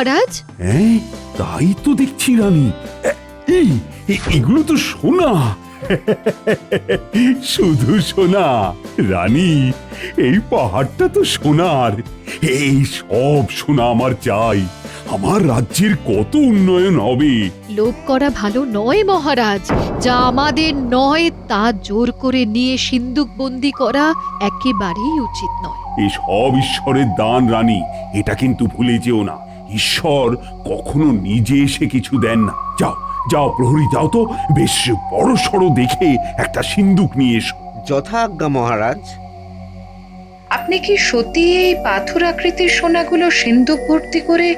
মহারাজ। হ্যাঁ, তাই তো দেখছি রানী। এগুলো তো সোনা। শুধু সোনা রানী, এই পাহাড়টা তো সোনার। এই সব সোনা আমার চাই। আমার রাজ্যের কত উন্নয়ন হবে। লোভ করা ভালো নয় মহারাজ, যা আমাদের নয় তা জোর করে নিয়ে সিন্ধুক বন্দি করা একেবারেই উচিত নয়। এই সব ঈশ্বরের দান রানী, এটা কিন্তু ভুলে যেও না। ঈশ্বর কখনো নিজে এসে কিছু দেন না। যাও যাও প্রহরী, যাও তো বেশ বড় সড়ো দেখে একটা সিন্ধুক নিয়ে এসো। যথাজ্ঞা মহারাজ। আপনি কি সত্যি এই পাথর আকৃতির সোনাগুলো সিন্ধুক ভর্তি করে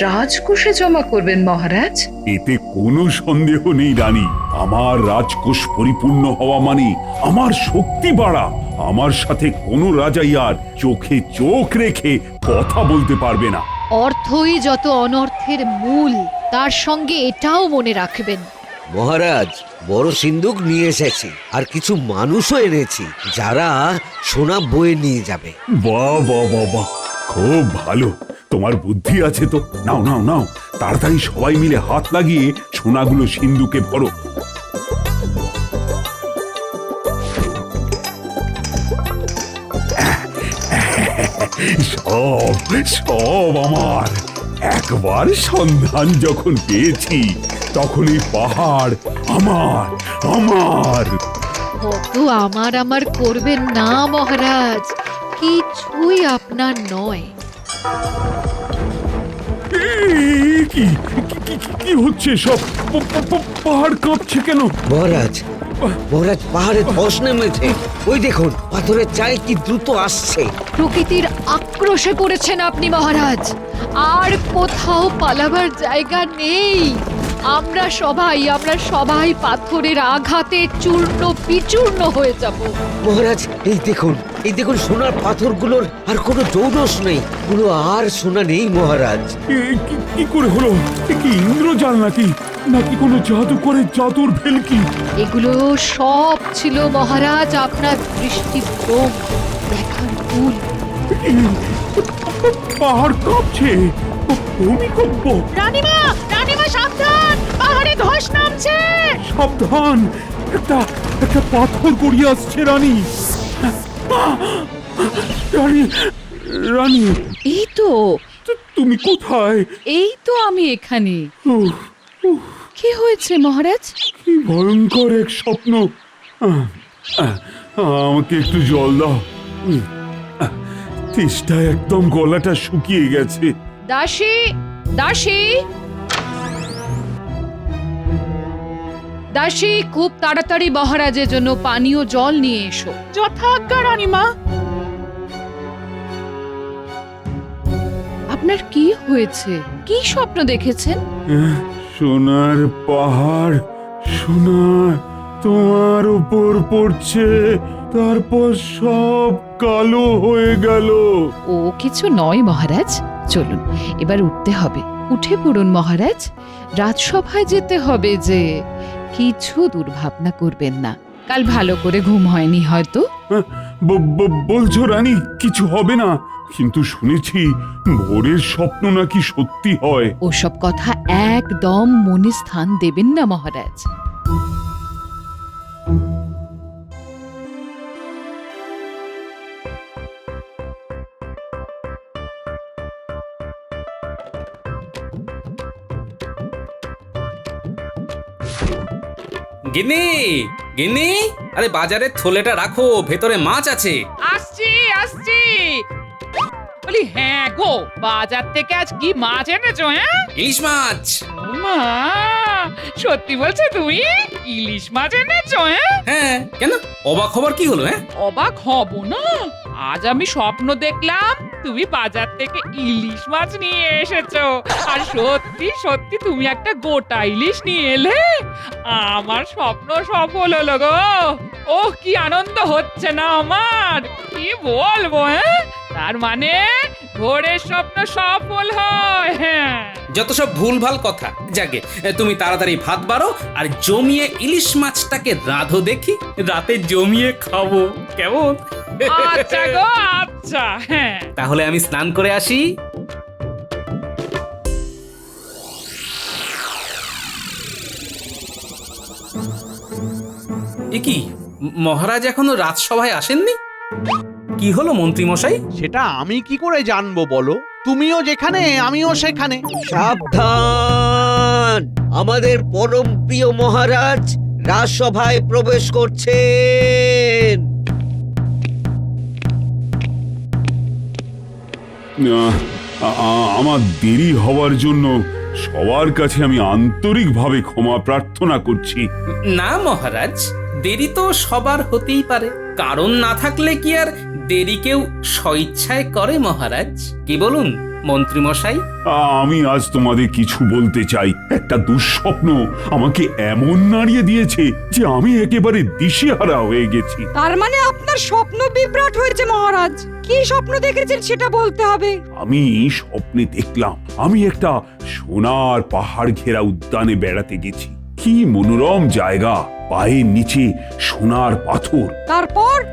রাজকোষে জমা করবেন মহারাজ? এতে কোনো সন্দেহ নেই রানী। আমার রাজকোষ পরিপূর্ণ হওয়া মানে আমার শক্তি বাড়া। আমার সাথে কোনো রাজাই আর চোখে চোখ রেখে কথা বলতে পারবে না। অর্থই যত অনর্থের মূল, তার সঙ্গে এটাও মনে রাখবেন। মহারাজ, বড় সিন্ধুক নিয়ে এসেছি, আর কিছু মানুষও এনেছি যারা সোনা বয়ে নিয়ে যাবে। বাহ বাহ বাহ বাহ, খুব ভালো। তোমার বুদ্ধি আছে তো। নাও নাও নাও, তাড়াতাড়ি সবাই মিলে হাত লাগিয়ে সোনাগুলো সিন্ধুকে ভরো। সব সব আমার। একবার সন্ধান যখন পেয়েছি, তখন এই পাহাড় আমার আমার। কত আমার আমার করবেন না মহারাজ, কিছুই আপনার নয়। কি কি হচ্ছে সব? পাহাড় কাঁপছে কেন? মহারাজ, মহারাজ, পাহাড়ে ধস নেমেছে। ওই দেখুন, পাথরের চাই কি দ্রুত আসছে। প্রকৃতির আক্রোশে পড়েছেন আপনি মহারাজ, আর কোথাও পালাবার জায়গা নেই। আমরা সবাই পাথরের আঘাতে চূর্ণ বিচূর্ণ হয়ে যাব। মহারাজ, এই দেখুন সোনার পাথরগুলোর আর কোনো জৌলস নেই। কোনো আর সোনা নেই মহারাজ। কি করে হলো? কি ইন্দ্রজাল নাকি নাকি কোনো জাদুকরের জাদুর ভেলকি? এগুলো সব ছিল মহারাজ আপনার দৃষ্টিভ্রম, দেখার ভুল। পাহাড় কাঁপছে, ভূমিকম্প। রানীমা, রানীমা সাবধান, পাহাড়ে ধস নামছে। সাবধান, একটা পাথর গড়িয়ে আসছে রানী। রানী রানী, এই তো তুমি কোথায়? এই তো আমি এখানে। উফ, উফ, কি হয়েছে মহারাজ? কি ভয়ঙ্কর এক স্বপ্ন। আমাকে একটু জল দাও। তেষ্টায় একদম গলাটা শুকিয়ে গেছে। দাসী, দাসী, দাসী, খুব তাড়াতাড়ি মহারাজের জন্য পানীয় জল নিয়ে এসো। যথাজ্ঞা রানীমা। আপনার কি হয়েছে? কি স্বপ্ন দেখেছেন? সোনার পাহাড়, সোনা তোমার উপর পড়ছে, তারপর সব কালো হয়ে গেল। ও কিছু নয় মহারাজ, চলুন এবার উঠতে হবে। উঠে পড়ুন মহারাজ, রাজসভায় যেতে হবে যে। কিছু দুর্ভাবনা করবেন না, কাল ভালো করে ঘুম হয়নি হয়তো। বলছো রানী কিছু হবে না? কিন্তু শুনেছি ভোরের স্বপ্ন নাকি সত্যি হয়। ওসব কথা একদম মনে স্থান দেবেন না মহারাজ। গিন্নি, গিন্নি, আরে বাজারের থলেটা রাখো, ভেতরে মাছ আছে। আসছি আসছি। বলি হ্যাঁ গো, বাজার থেকে আজ কি মাছ এনেছো? হ্যাঁ, ইলিশ মাছ। মা, সত্যি বলছো তুমি? ইলিশ মাছ এনেছো? হ্যাঁ, কেন অবাক হবার কি হলো? অবাক হব না। আজ আমি স্বপ্ন দেখলাম তুমি বাজার থেকে ইলিশ মাছ নিয়ে এসেছো, আর সত্যি সত্যি তুমি একটা গোটা ইলিশ নিয়ে এলে। আমার স্বপ্ন সফল হলো গো। ওহ, কি আনন্দ হচ্ছে না আমার, কি বলবো। তার মানে ভোরের স্বপ্ন সফল হয়। যত সব ভুলভাল কথা। যাকে তুমি তাড়াতাড়ি ভাত বাড়ো আর জমিয়ে ইলিশ মাছটাকে রাঁধো দেখি, রাতে জমিয়ে খাবো, কেমন? আচ্ছা গো, আচ্ছা। তাহলে আমি স্নান করে আসি। এ কি, মহারাজ এখনো রাজসভায় আসেননি? কি হলো মন্ত্রী মশাই? সেটা আমি কি করে জানবো বলো? তুমিও যেখানে আমিও সেখানে। সাবধান, আমাদের পরম প্রিয় মহারাজ রাজসভায় প্রবেশ করছেন। আমার দেরি হওয়ার জন্য সবার কাছে আমি আন্তরিকভাবে ক্ষমা প্রার্থনা করছি। না মহারাজ, দেরি তো সবার হতেই পারে, কারণ না থাকলে কি আর দেরি কেউ স্বইচ্ছায় করে মহারাজ? কি বলুন মন্ত্রী মশাই? আমি আজ তোমাদের কিছু বলতে চাই। একটা দুঃস্বপ্ন আমাকে এমন নাড়িয়ে দিয়েছে যে আমি একেবারে দিশেহারা হয়ে গেছি। তার মানে আপনার স্বপ্ন বিভ্রাট হয়েছে মহারাজ। কি স্বপ্ন দেখেছেন সেটা বলতে হবে। আমি স্বপ্নে দেখলাম আমি একটা সোনার পাহাড় ঘেরা উদ্যানে বেড়াতে গেছি। কি মনোরম জায়গা, পায়ের নিচে সোনার পাথর।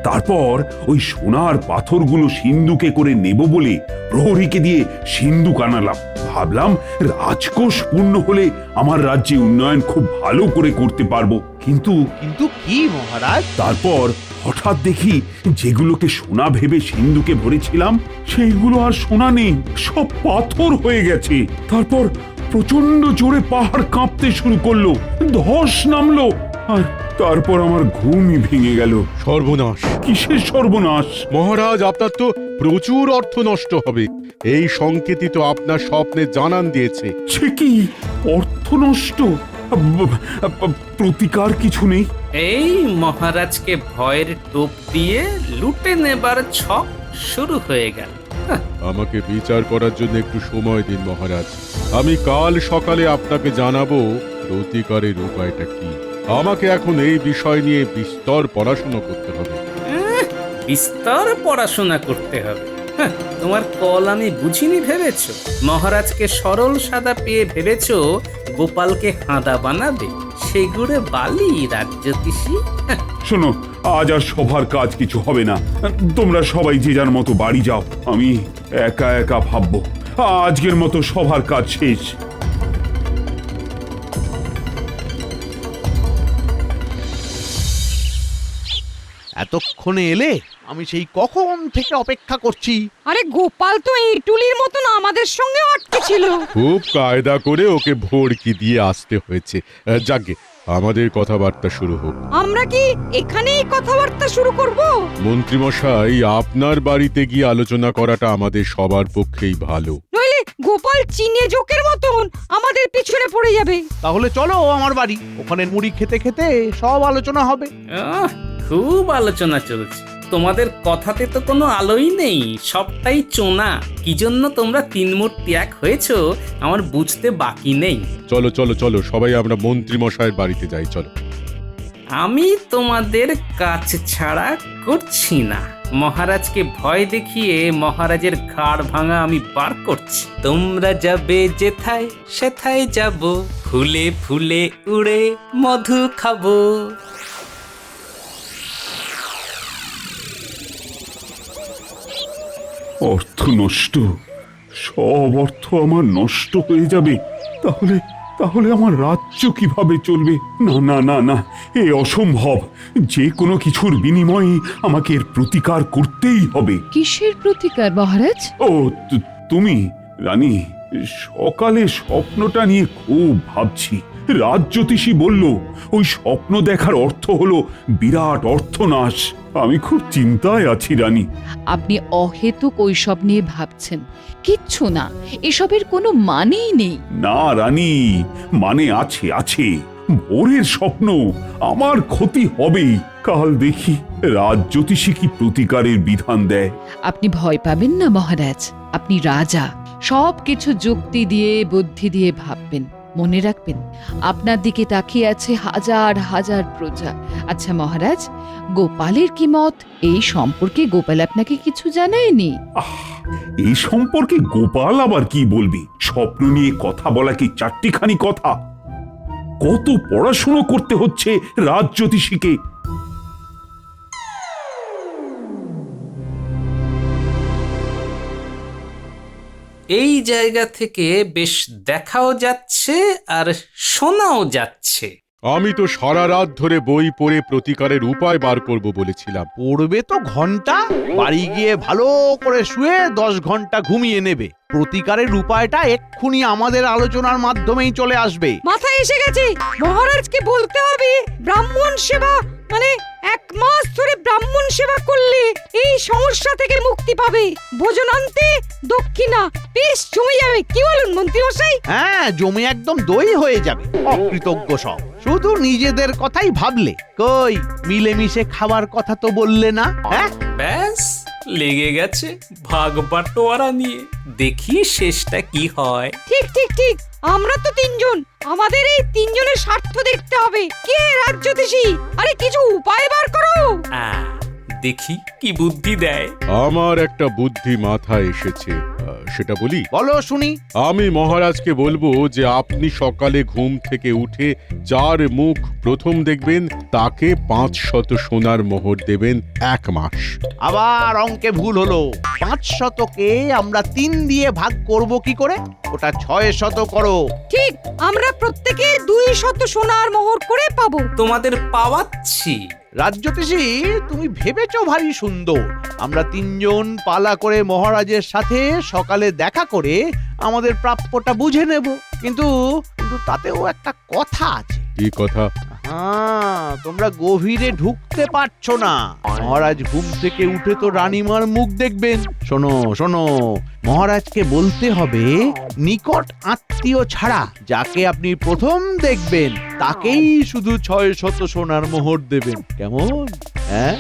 তারপর ওই সোনার পাথরগুলো সিন্ধুকে করে নেব বলে প্রহরীকে দিয়ে সিন্ধুক আনালাম। ভাবলাম রাজকোষ পূর্ণ হলে আমার রাজ্যে উন্নয়ন খুব ভালো করে করতে পারবো। কিন্তু কিন্তু কি মহারাজ? তারপর হঠাৎ দেখি যেগুলোকে সোনা ভেবে সিন্ধুকে ভরেছিলাম সেইগুলো আর সোনা নেই, সব পাথর হয়ে গেছে। তারপর প্রচন্ড জোরে পাহাড় কাঁপতে শুরু করলো, ধস নামলো, আর তারপর আমার ঘুমই ভেঙে গেল। সর্বনাশ! কিসের সর্বনাশ? মহারাজ, আপনার তো প্রচুর অর্থ নষ্ট হবে। এই সংকেতই তো আপনার স্বপ্নে জানান দিয়েছে। সে কি, অর্থ নষ্ট? প্রতিকার কিছু নেই? এই মহারাজকে ভয়ের টোপ দিয়ে লুটে নেবার ছক শুরু হয়ে গেল। আমাকে বিচার করার জন্য একটু সময় দিন মহারাজ। আমি কাল সকালে আপনাকে জানাবো প্রতিকারের উপায়টা কি। আমাকে এখন এই বিষয় নিয়ে বিস্তর পড়াশোনা করতে হবে। বিস্তর পড়াশোনা করতে হবে? তোমার কল আমি বুঝিনি ভেবেছো? মহারাজকে সরল সাদা পেয়ে ভেবেছো গোপালকে হাঁদা বানাবে? সেগুড়ে বালি রাজ্যতীষী। শোনো, আজ আর সবার কাজ কিছু হবে না। তোমরা সবাই যে যার মতো বাড়ি যাও। আমি একা একা ভাববো। আজকের মতো সবার কাজ শেষ। এতক্ষণে এলে? আমি সেই কখন থেকে অপেক্ষা করছি। আরে গোপাল তো ইটুলির মতন আমাদের সঙ্গে আটকে ছিল। খুব কায়দা করে ওকে ভড়কি দিয়ে আসতে হয়েছে। যাকে আমাদের কথাবার্তা শুরু হোক। আমরা কি এখানেই কথাবার্তা শুরু করব? মন্ত্রীমশাই, আপনার বাড়িতে গিয়ে আলোচনা করাটা আমাদের সবার পক্ষেই ভালো। নইলে গোপাল চীনে জোকের মতন আমাদের পিছনে পড়ে যাবে। তাহলে চলো আমার বাড়ি, ওখানে মুড়ি খেতে খেতে সব আলোচনা হবে। খুব আলোচনা চলছে। তোমাদের কথাতে তো কোনো আলোই নেই, সবটাই চোনা। কি জন্য তোমরা তিন মূর্তি এক হয়েছো আমার বুঝতে বাকি নেই। চলো চলো চলো, সবাই আমরা মন্ত্রীমশাইয়ের বাড়িতে যাই, চলো। আমি তোমাদের কাজ ছাড়া করছি না। মহারাজকে ভয় দেখিয়ে মহারাজের ঘাড় ভাঙা আমি বার করছি। তোমরা যাবে যেথায় সেথায় যাব, ফুলে ফুলে উড়ে মধু খাবো। অর্থ নষ্ট, সব অর্থ আমার নষ্ট হয়ে যাবে। তাহলে তাহলে আমার রাজ্য কিভাবে চলবে? না না না না, এ অসম্ভব। যে কোনো কিছুর বিনিময়ে আমাকে এর প্রতিকার করতেই হবে। কিসের প্রতিকার মহারাজ? ও, তুমি রানী, সকালে স্বপ্নটা নিয়ে খুব ভাবছি। রাজজ্যোতিষী বলল ওই স্বপ্ন দেখার অর্থ হলো বিরাট অর্থনাশ। আমি খুব চিন্তায় আছি রানী। আপনি অহেতুক ওইসব নিয়ে ভাবছেন। কিচ্ছু না, এসবের কোনো মানেই নেই। না রানী, মানে আছে আছে। ভোরের স্বপ্ন, আমার ক্ষতি হবেই। কাল দেখি রাজজ্যোতিষী কি প্রতিকারের বিধান দেয়। আপনি ভয় পাবেন না মহারাজ, আপনি রাজা। সবকিছু যুক্তি দিয়ে বুদ্ধি দিয়ে ভাববেন। মনে রাখবেন, আপনার দিকে তাকিয়ে আছে হাজার হাজার প্রজা। আচ্ছা মহারাজ, গোপালের কি মত? এই সম্পর্কে গোপাল আপনাকে কিছু জানায়নি? এই সম্পর্কে গোপাল আবার কি বলবি? স্বপ্ন নিয়ে কথা বলা কি চারটিখানি কথা? কত পড়াশুনো করতে হচ্ছে রাজজ্যোতিষীকে। এই জায়গা থেকে বেশ দেখাও যাচ্ছে আর শোনাও যাচ্ছে। আমি তো সারা রাত ধরে বই পড়ে প্রতিকারের উপায় বার করব বলেছিলাম। পড়বে তো ঘন্টা, বাড়ি গিয়ে ভালো করে শুয়ে 10 ঘন্টা ঘুমিয়ে নেবে। প্রতিকারের উপায়টা এক্ষুনি আমাদের আলোচনার মাধ্যমেই চলে আসবে। মাথায় এসে গেছে, মহারাজকে বলতে হবে ব্রাহ্মণ সেবা, মানে 1 মাস ধরে ব্রাহ্মণ সেবা করলে এই সমস্যা থেকে মুক্তি পাবে। ভোজনান্তে দক্ষিণা বেশ জমে যাবে, কি বলুন মন্ত্রী মশাই? হ্যাঁ, জমি একদম দই হয়ে যাবে। অকৃতজ্ঞ সব, শুধু নিজেদের কথাই ভাবলে। কই মিলেমিশে খাবার কথা তো বললে না? হ্যাঁ, ব্যাস লেগে গেছে ভাগ বাটোয়ারা নিয়ে। দেখি শেষটা কি হয়। ঠিক ঠিক ঠিক, আমরা তো 3 জন, আমাদের এই 3 জনের স্বার্থ দেখতে হবে। কে রাজ্যদেশী? আরে কিছু উপায় বার করো। দেখি কি বুদ্ধি দেয়। আমার একটা বুদ্ধি মাথায় এসেছে, সেটা বলি? বলো শুনি। আমি মহারাজকে বলবো যে আপনি সকালে ঘুম থেকে উঠে যার মুখ প্রথম দেখবেন তাকে 500 সোনার মোহর দেবেন 1 মাস। আবার অঙ্কে ভুল হলো। 500কে আমরা 3 দিয়ে ভাগ করব কি করে? ওটা 600 করো। ঠিক, আমরা প্রত্যেকে 200 সোনার মোহর করে পাবো। তোমাদের পাওয়াচ্ছি। রাজ্যতীশী, তুমি ভেবেছো ভারী সুন্দর। আমরা 3 জন পালা করে মহারাজের সাথে সকালে দেখা করে আমাদের প্রাপ্যটা বুঝে নেব। কিন্তু তাতেও একটা কথা আছে। কি কথা? তোমরা গভীরে ঢুকতে পারছো না। মহারাজ ঘুম থেকে উঠে তো রানীমার মুখ দেখবেন। শোনো শোনো, মহারাজকে বলতে হবে নিকট আত্মীয় ছাড়া যাকে আপনি প্রথম দেখবেন তাকেই শুধু 600 সোনার মোহর দেবেন। কেমন? হ্যাঁ,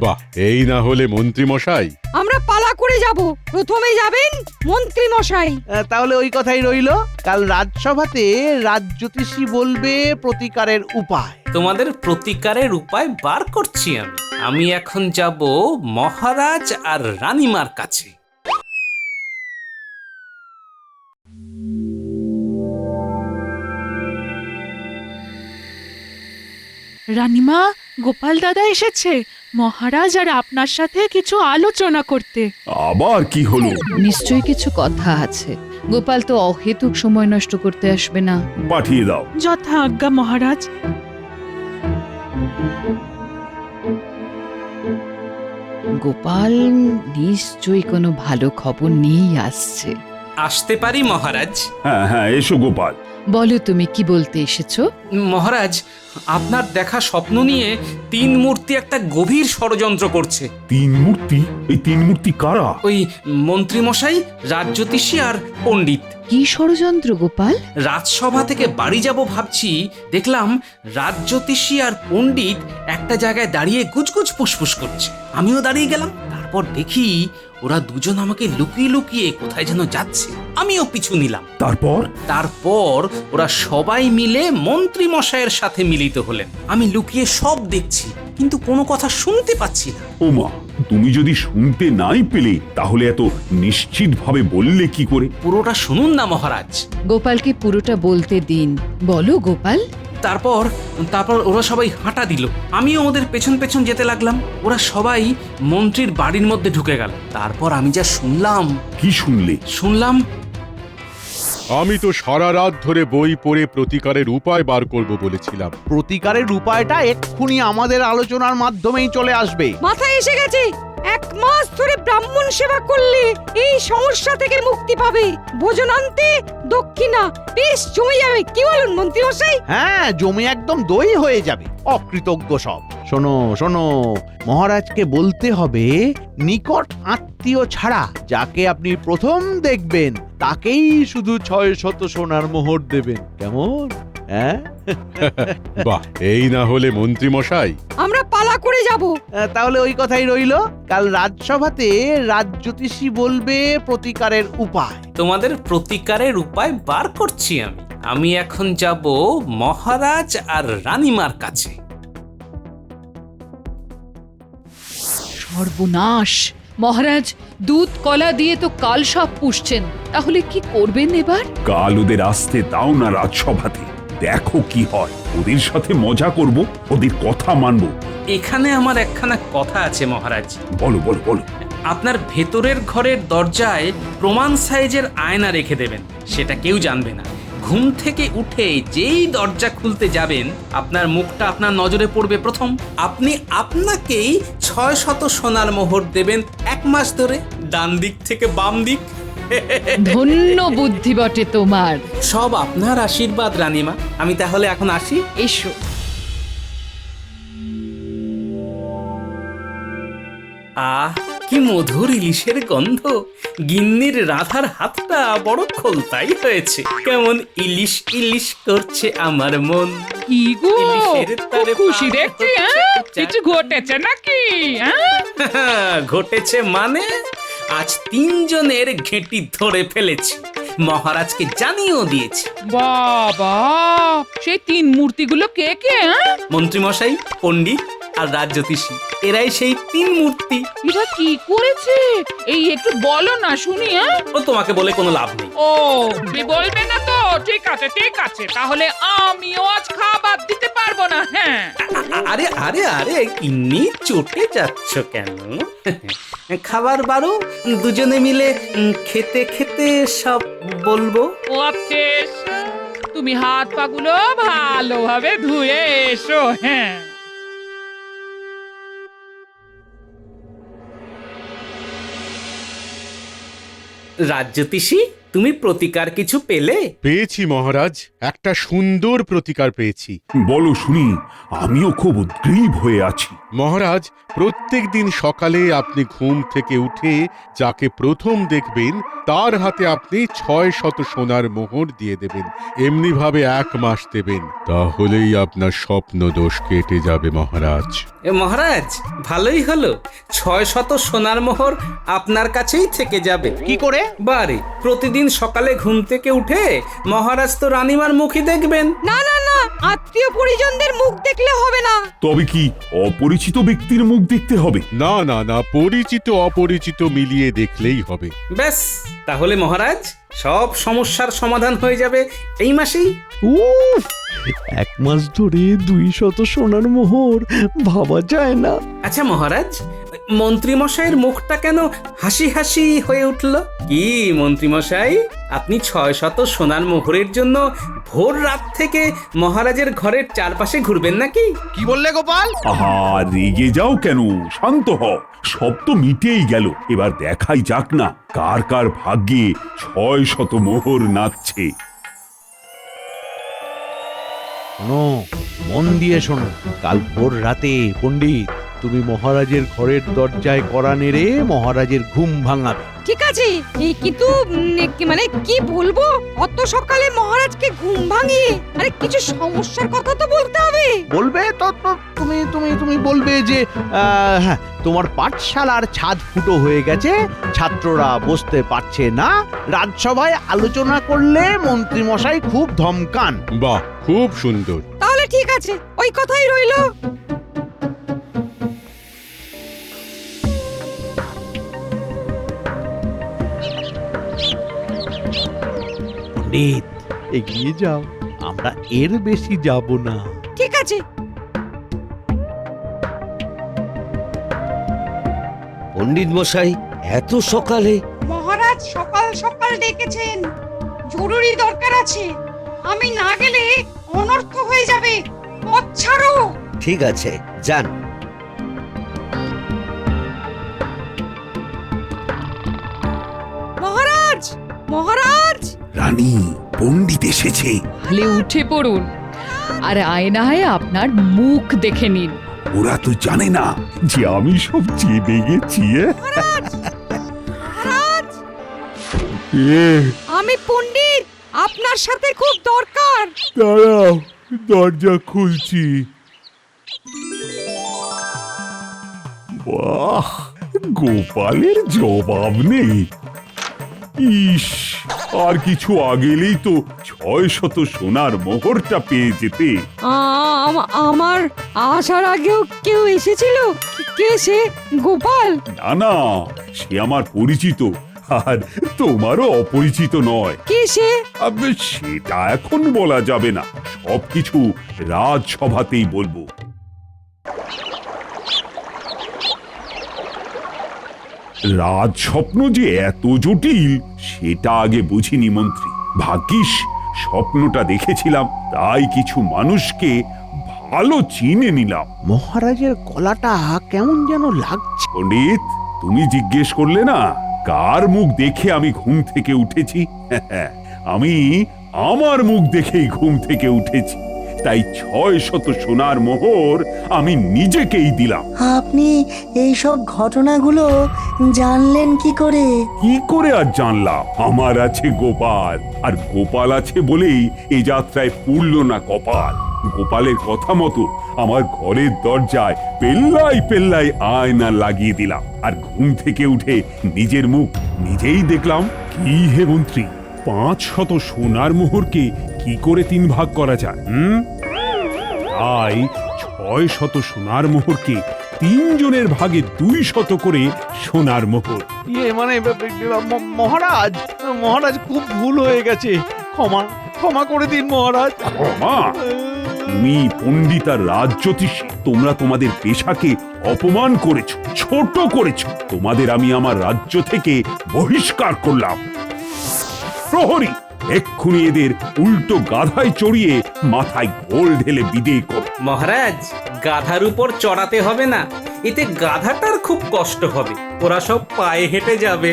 বাহ, এই না হলে মন্ত্রী মশাই। আমরা পালা করে যাব, প্রথমে যাবেন মন্ত্রী মশাই। তাহলে ওই কথাই রইলো। কাল রাজসভাতে রাজ্যতীশী বলবে প্রতিকারের উপায়। তোমাদের প্রতিকারের উপায় বার করছি আমি এখন যাব মহারাজ আর রানীমার কাছে। রানীমা, গোপাল দাদা এসেছে। মহারাজ আর আপনার সাথে কিছু আলোচনা করতে। আবার কি হলো? নিশ্চয়ই কিছু কথা আছে। গোপাল তো অহেতুক সময় নষ্ট করতে আসবে না। পাঠিয়ে দাও। যথা আজ্ঞা মহারাজ। গোপাল নিশ্চয়ই কোনো ভালো খবর নিয়েই আসছে। আসতে পারি মহারাজ? হ্যাঁ হ্যাঁ, এসো গোপাল। বলো, তুমি কি বলতে এসেছো? মহারাজ, আপনার দেখা স্বপ্ন নিয়ে 3 মূর্তি একটা গভীর ষড়যন্ত্র করছে। 3 মূর্তি? এই 3 মূর্তি কারা? ওই মন্ত্রী মশাই, রাজ্যতীশী আর পণ্ডিত। কি ষড়যন্ত্র গোপাল? রাজসভা থেকে বাড়ি যাব ভাবছি, দেখলাম রাজ্যতীশী আর পণ্ডিত একটা জায়গায় দাঁড়িয়ে গুজগুজ ফুসফুস করছে। আমিও দাঁড়িয়ে গেলাম। তারপর দেখি ওরা দুজন আমাকে লুকিয়ে লুকিয়ে কোথায় যেন যাচ্ছে। আমিও পিছু নিলাম। তারপর ওরা সবাই মিলে মন্ত্রী মশাইয়ের সাথে মিলিত হলেন। আমি লুকিয়ে সব দেখছি, কিন্তু কোনো কথা শুনতে পাচ্ছি না। ওমা, তুমি যদি শুনতে নাই পেলে তাহলে এত নিশ্চিতভাবে বললে কি করে? পুরোটা শুনুন না মহারাজ। গোপালকে পুরোটা বলতে দিন। বলো গোপাল। তারপর ওরা সবাই হাঁটা দিল। আমিও ওদের পেছন পেছন যেতে লাগলাম। ওরা সবাই মন্ত্রীর বাড়ির মধ্যে ঢুকে গেল। তারপর আমি যা শুনলাম। কি শুনলে? শুনলাম আমি তো সারা রাত ধরে বই পড়ে প্রতিকারের উপায় বার করব বলেছিলাম। প্রতিকারের উপায়টা এক্ষুনি আমাদের আলোচনার মাধ্যমেই চলে আসবে। মাথায় এসে গেছে, 1 মাস ধরে ব্রাহ্মণ সেবা করলে এই সমস্যা থেকে মুক্তি পাবে। ভোজনান্তে দক্ষিণা বেশ জমে যাবে, কি বলুন মন্ত্রী মশাই? হ্যাঁ, জমি একদম দই হয়ে যাবে। অকৃতজ্ঞ সব। শোনো শোনো, মহারাজকে বলতে হবে নিকট আত্মীয় ছাড়া যাকে আপনি প্রথম দেখবেন তাকেই শুধু 600 সোনার মোহর দেবেন। কেমন? হ্যাঁ, বাহ, এই না হলে মন্ত্রী মশাই। আমরা পালা করে যাব। তাহলে ওই কথাই রইলো। কাল রাজসভাতে রাজ্যতীশী বলবে প্রতিকারের উপায়। তোমাদের প্রতিকারের উপায় বার করছি আমি এখন যাব মহারাজ আর রানীমার কাছে। সর্বনাশ! মহারাজ দুধ কলা দিয়ে তো কাল সব পুষছেন, তাহলে কি করবেন এবার? কাল ওদের আসতে দাও না রাজসভাতে, দেখো কি হয়। ওদের সাথে মজা করব, ওদের কথা মানব। এখানে আমার একখানা কথা আছে মহারাজ। বলো বলো বলো। আপনার ভেতরের ঘরের দরজায় প্রমাণ সাইজের আয়না রেখে দেবেন, সেটা কেউ জানবে না। ঘুম থেকে উঠে যেই দরজা খুলতে যাবেন আপনার মুখটা আপনার নজরে পড়বে প্রথম। আপনি আপনাকেই 600 সোনার মোহর দেবেন 1 মাস ধরে, ডান দিক থেকে বাম দিক। ধন্য বুদ্ধি বটে তোমার। সব আপনার আশীর্বাদ রানীমা। আমি তাহলে এখন আসি। এসো। আহ, কি মধুর ইলিশের গন্ধ। গিন্নির রাধার হাতটা বড় খোলতাই হয়েছে। কেমন ইলিশ ইলিশ করছে আমার মন। কি গো, ইলিশের খুব তারে খুশি পার দেখছি, হচ্ছে হ্যাঁ? চা- কিছু ঘটেছে নাকি, হ্যাঁ? ঘটেছে মানে আজ 3 জনের ঘেঁটি ধরে ফেলেছি, মহারাজকে জানিয়েও দিয়েছি। বাবা, সেই 3 মূর্তিগুলো কে কে, হ্যাঁ? মন্ত্রীমশাই, পণ্ডিত আর রাজ্যোতিষী, এরাই সেই 3 মূর্তি। এরা কি করেছে এই একটু বলো না শুনি, হ্যাঁ? ও তোমাকে বলে কোনো লাভ নেই। ও, তুমি বলবে না তো? ঠিক আছে ঠিক আছে, তাহলে আমিও আজ খাবার দিতে পারবো না, হ্যাঁ? আরে আরে আরে কিন্নি চটে যাচ্ছ কেন? খাবার বারো, দুজনে মিলে খেতে খেতে সব বলবো। ও বেশ, তুমি হাত পাগুলো ভালোভাবে ধুয়ে এসো, হ্যাঁ? রাজ্যোতিষী, তুমি প্রতিকার কিছু পেলে? পেয়েছি মহারাজ, একটা সুন্দর প্রতিকার পেয়েছি। বলো শুনি, আমিও খুব উদ্গ্রীব হয়ে আছি। মহারাজ, প্রত্যেক দিন সকালে আপনি ঘুম থেকে উঠে যাকে প্রথম দেখবেন তার হাতে আপনি 600 সোনার মোহর দিয়ে দেবেন। এমনি ভাবে 1 মাস দেবেন, তাহলেই আপনার স্বপ্ন দোষ কেটে যাবে মহারাজ। মহারাজ, ভালোই হলো, 600 সোনার মোহর আপনার কাছেই থেকে যাবে। কি করে? বারে, প্রতিদিন সকালে ঘুম থেকে উঠে মহারাজ তো রানীমার মুখই দেখবেন। না না না, আত্মীয় পরিজনদের মুখ দেখলে হবে না। তবে কি অপরিচিত ব্যক্তির মুখ দেখতে হবে? না না না, পরিচিত অপরিচিত মিলিয়ে দেখলেই হবে। ব্যাস, তাহলে মহারাজ সব সমস্যার সমাধান হয়ে যাবে এই মাসেই। উফ, 1 মাস ধরে 200 সোনার মোহর, ভাবা যায় না। আচ্ছা মহারাজ, মন্ত্রীমশাইয়ের মুখটা কেন হাসি হাসি হয়ে উঠল? কি মন্ত্রীমশাই, আপনি 600 সোনার মোহরের জন্য ভোর রাত থেকে মহারাজের ঘরের চারপাশে ঘুরবেন নাকি? কি বললে গোপাল? আহা, রেগে যাও কেন, শান্ত হও। সব তো মিটেই গেল, এবার দেখাই যাক না কার কার ভাগ্যে 600 মোহর নাচছে। শোনো, মন দিয়ে শোনো। কাল ভোর রাতে পণ্ডিত, তুমি মহারাজের ঘরের দরজায় কড়া নেড়ে মহারাজের ঘুম ভাঙাবে। ঠিক আছে, এই কিন্তু মানে কি বলবো, অত সকালে মহারাজকে ঘুম ভাঙিয়ে, আরে কিছু সমস্যার কথা তো বলতে হবে। বলবে তো তুমি তুমি তুমি বলবে যে হ্যাঁ, তোমার পাঠশালার ছাদ ফুটো হয়ে গেছে, ছাত্ররা বসতে পারছে না, রাজসভায় আলোচনা করলে মন্ত্রীমশাই খুব ধমকান। বাহ, খুব সুন্দর। তাহলে ঠিক আছে, ওই কথাই রইলো। পণ্ডিত, এগিয়ে যাও, আমরা এর বেশি যাব না। ঠিক আছে। পণ্ডিত মশাই, এত সকালে? মহারাজ সকাল সকাল ডেকেছেন, জরুরি দরকার আছে। আমি না গেলে অনর্থ হয়ে যাবে। পথ ছাড়ো। ঠিক আছে, যান। মহারাজ, মহারাজ! রানী, পণ্ডিত এসেছে। তাহলে উঠে পড়ুন আর আয়নায় আপনার মুখ দেখে নিন। ওরা তো জানে না যে আমি সব জেনে গেছি। মহারাজ! আমি পণ্ডিত, আপনার সাথে খুব দরকার। দাঁড়াও, দরজা খুলছি। বাহ, গোপালের জবাব নেই। ইস, আর কিছু আগেলেই তো 600 সোনার মোহরটা পেয়ে যেতে। আমার আসার আগেও কেউ এসেছিল? কে সে? গোপাল? না না, সে আমার পরিচিত, আর তোমারও অপরিচিত নয়। কে সে? সেটা এখন বলা যাবে না, সবকিছু রাজসভাতেই বলবো। রাজস্বপ্ন যে এত জটিল সেটা আগে বুঝিনি মন্ত্রী। ভাগ্যিস স্বপ্নটা দেখেছিলাম, তাই কিছু মানুষকে ভালো চিনে নিলাম। মহারাজের গলাটা কেমন যেন লাগছে। পণ্ডিত, তুমি জিজ্ঞেস করলে না কার মুখ দেখে আমি ঘুম থেকে উঠেছি? আমি আমার মুখ দেখেই ঘুম থেকে উঠেছি, তাই 600 সোনার মোহর আমি নিজেকেই দিলাম। আপনি এইসব ঘটনাগুলো জানলেন কি করে? কি করে আর জানলাম? আমার আছে গোপাল, আর গোপাল আছে বলেই এ যাত্রায় পুরল না কপাল। গোপালের কথা মতো আমার ঘরের দরজায় পেল্লাই পেল্লাই আয়না লাগিয়ে দিলাম, আর ঘুম থেকে উঠে নিজের মুখ নিজেই দেখলাম। কি হে মন্ত্রী, 500 সোনার মোহরকে কি করে 3 ভাগ করা যায়? তাই 600 সোনার মোহরকে 3 জনের ভাগে 200 করে সোনার মোহর। মানে মহারাজ, মহারাজ খুব ভুল হয়ে গেছে, ক্ষমা ক্ষমা করে দিন মহারাজ। ক্ষমা? তুমি পণ্ডিত আর রাজজ্যোতিষী, তোমরা তোমাদের পেশাকে অপমান করেছো, ছোট করেছো। তোমাদের আমি আমার রাজ্য থেকে বহিষ্কার করলাম। প্রহরী, এক্ষুনি এদের উল্টো গাধায় চড়িয়ে মাথায় ঘোল ঢেলে বিদেয় কর। মহারাজ, গাধার উপর চড়াতে হবে না, এতে গাধাটার খুব কষ্ট হবে, ওরা সব পায়ে হেঁটে যাবে।